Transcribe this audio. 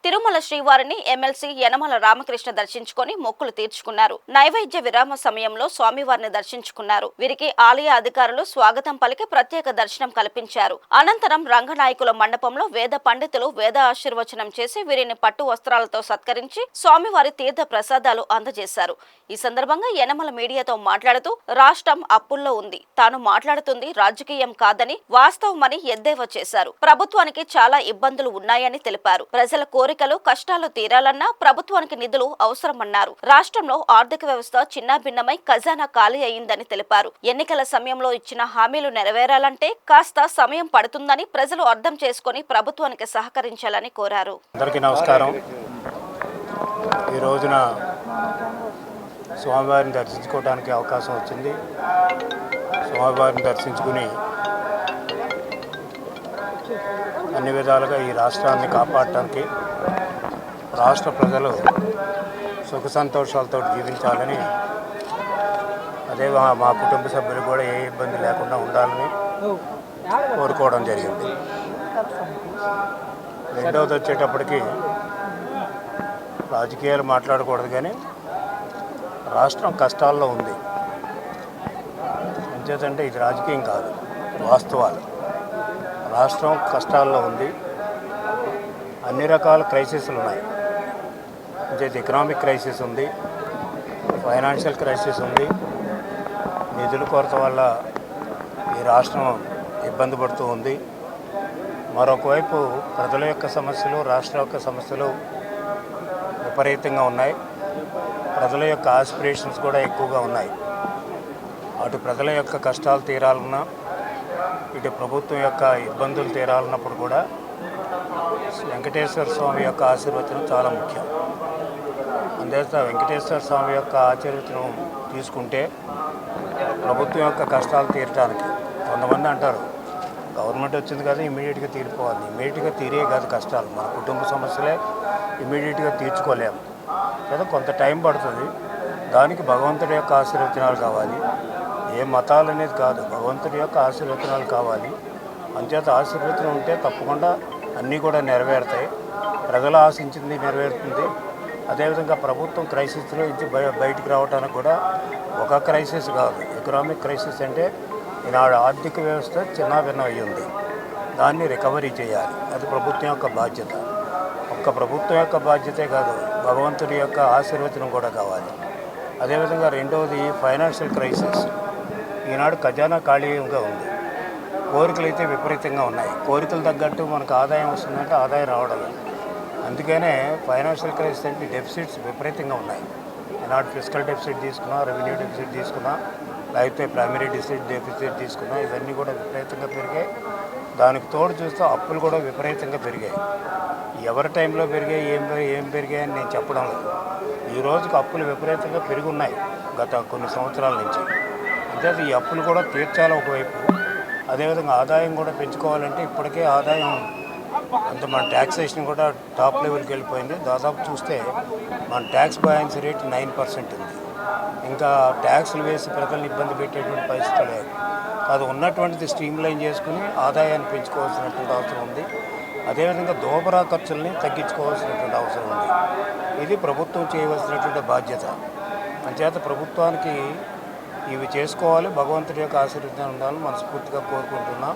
తిరుమల శ్రీవారిని ఎమ్మెల్సీ యనమల రామకృష్ణ దర్శించుకొని మొక్కులు తీర్చుకున్నారు. నైవేద్య విరామ సమయంలో స్వామివారిని దర్శించుకున్నారు. వీరికి ఆలయ అధికారులు స్వాగతం పలికి ప్రత్యేక దర్శనం కల్పించారు. అనంతరం రంగనాయకుల మండపంలో వేద పండితులు వేద ఆశీర్వచనం చేసి వీరిని పట్టు వస్త్రాలతో సత్కరించి స్వామివారి తీర్థ ప్రసాదాలు అందజేశారు. ఈ సందర్భంగా యనమల మీడియాతో మాట్లాడుతూ రాష్ట్రం అప్పుల్లో ఉంది, తాను మాట్లాడుతుంది రాజకీయం కాదని వాస్తవమని ఎద్దేవా చేశారు. ప్రభుత్వానికి చాలా ఇబ్బందులు ఉన్నాయని తెలిపారు. ప్రజల కోరికలు కష్టాలు తీరాలన్నా ప్రభుత్వానికి నిధులు అవసరమన్నారు. రాష్ట్రంలో ఆర్థిక వ్యవస్థ చిన్నాభిన్నమై ఖజానా ఖాళీ అయిందని తెలిపారు. ఎన్నికల సమయంలో ఇచ్చిన హామీలు నెరవేరాలంటే కాస్త సమయం పడుతుందని ప్రజలు అర్థం చేసుకుని ప్రభుత్వానికి సహకరించాలని కోరారు. అందరికీ నమస్కారం. ఈ రోజున స్వామివారిని దర్శించుకోవడానికి అవకాశం వచ్చింది. స్వామివారిని దర్శించుకుని అన్ని విధాలుగా ఈ రాష్ట్రాన్ని కాపాడటానికి, రాష్ట్ర ప్రజలు సుఖ సంతోషాలతో జీవించాలని, అదే మా కుటుంబ సభ్యులు కూడా ఏ ఇబ్బంది లేకుండా ఉండాలని కోరుకోవడం జరిగింది. రెండవది వచ్చేటప్పటికి రాజకీయాలు మాట్లాడకూడదు, కానీ రాష్ట్రం కష్టాల్లో ఉంది. ఎంచేతంటే ఇది రాజకీయం కాదు, వాస్తవాలు. రాష్ట్రం కష్టాల్లో ఉంది. అన్ని రకాల క్రైసిస్లు ఉన్నాయి. అంటే ఎకనామిక్ క్రైసిస్ ఉంది, ఫైనాన్షియల్ క్రైసిస్ ఉంది. నిధుల కొరత వల్ల ఈ రాష్ట్రం ఇబ్బంది పడుతూ ఉంది. మరొకవైపు ప్రజల యొక్క సమస్యలు, రాష్ట్ర యొక్క సమస్యలు విపరీతంగా ఉన్నాయి. ప్రజల యొక్క ఆస్పిరేషన్స్ కూడా ఎక్కువగా ఉన్నాయి. అటు ప్రజల యొక్క కష్టాలు తీరాలన్నా, ఇటు ప్రభుత్వం యొక్క ఇబ్బందులు తీరాలన్నప్పుడు కూడా వెంకటేశ్వర స్వామి యొక్క ఆశీర్వచనం చాలా ముఖ్యం. అందుచేత వెంకటేశ్వర స్వామి యొక్క ఆశీర్వచనం తీసుకుంటే ప్రభుత్వం యొక్క కష్టాలు తీరటానికి, కొంతమంది అంటారు గవర్నమెంట్ వచ్చింది కదా ఇమీడియట్గా తీరిపోవాలి. ఇమీడియట్గా తీరే కాదు కష్టాలు. మన కుటుంబ సమస్యలే ఇమీడియట్గా తీర్చుకోలేము కదా, కొంత టైం పడుతుంది. దానికి భగవంతుడి యొక్క ఆశీర్వచనాలు కావాలి. ఏ మతాలు అనేది కాదు, భగవంతుడి యొక్క ఆశీర్వచనాలు కావాలి. అంచేత ఆశీర్వచనం ఉంటే తప్పకుండా అన్నీ కూడా నెరవేరుతాయి. ప్రజలు ఆశించింది నెరవేరుతుంది. అదేవిధంగా ప్రభుత్వం క్రైసిస్లో నుంచి బయటికి రావడానికి కూడా ఒక క్రైసిస్ కాదు, ఎకనామిక్ క్రైసిస్ అంటే ఈనాడు ఆర్థిక వ్యవస్థ చిన్నాభిన్నం అయ్యింది. దాన్ని రికవరీ చేయాలి. అది ప్రభుత్వం యొక్క బాధ్యత. ఒక్క ప్రభుత్వం యొక్క బాధ్యతే కాదు, భగవంతుడి యొక్క ఆశీర్వచనం కూడా కావాలి. అదేవిధంగా రెండవది ఫైనాన్షియల్ క్రైసిస్. ఈనాడు ఖజానా ఖాళీగా ఉంది. కోరికలు అయితే విపరీతంగా ఉన్నాయి. కోరికలు తగ్గట్టు మనకు ఆదాయం వస్తుందంటే ఆదాయం రావడం లేదు. అందుకనే ఫైనాన్షియల్ క్రైసిస్ అంటే డెఫిసిట్స్ విపరీతంగా ఉన్నాయి. ఈనాడు ఫిజికల్ డెఫిసిట్ తీసుకున్నా, రెవెన్యూ డెఫిసిట్ తీసుకున్నా, లేకపోతే ప్రైమరీ డెఫిసిట్ తీసుకున్నా, ఇవన్నీ కూడా విపరీతంగా పెరిగాయి. దానికి తోడు చూస్తే అప్పులు కూడా విపరీతంగా పెరిగాయి. ఎవరి టైంలో పెరిగాయి, ఏం పెరిగాయి అని నేను చెప్పడం లేదు. ఈ రోజుకి అప్పులు విపరీతంగా పెరిగి ఉన్నాయి గత కొన్ని సంవత్సరాల నుంచి. అంటే ఈ అప్పులు కూడా తీర్చాలి ఒకవైపు. అదేవిధంగా ఆదాయం కూడా పెంచుకోవాలంటే ఇప్పటికే ఆదాయం అంత మన ట్యాక్సేషన్ కూడా టాప్ లెవెల్కి వెళ్ళిపోయింది. దాదాపు చూస్తే మన ట్యాక్స్ బయాన్సీ రేట్ 9% ఉంది. ఇంకా ట్యాక్స్లు వేసి ప్రజలను ఇబ్బంది పెట్టేటువంటి పరిస్థితి లేదు. అది ఉన్నటువంటిది స్ట్రీమ్లైన్ చేసుకుని ఆదాయాన్ని పెంచుకోవాల్సినటువంటి అవసరం ఉంది. అదేవిధంగా దోబరా ఖర్చుల్ని తగ్గించుకోవాల్సినటువంటి అవసరం ఉంది. ఇది ప్రభుత్వం చేయవలసినటువంటి బాధ్యత. అంచేత ప్రభుత్వానికి ఇవి చేసుకోవాలి. భగవంతుడి యొక్క ఆశీర్వాదం ఉండాలని మనస్ఫూర్తిగా కోరుకుంటున్నాం.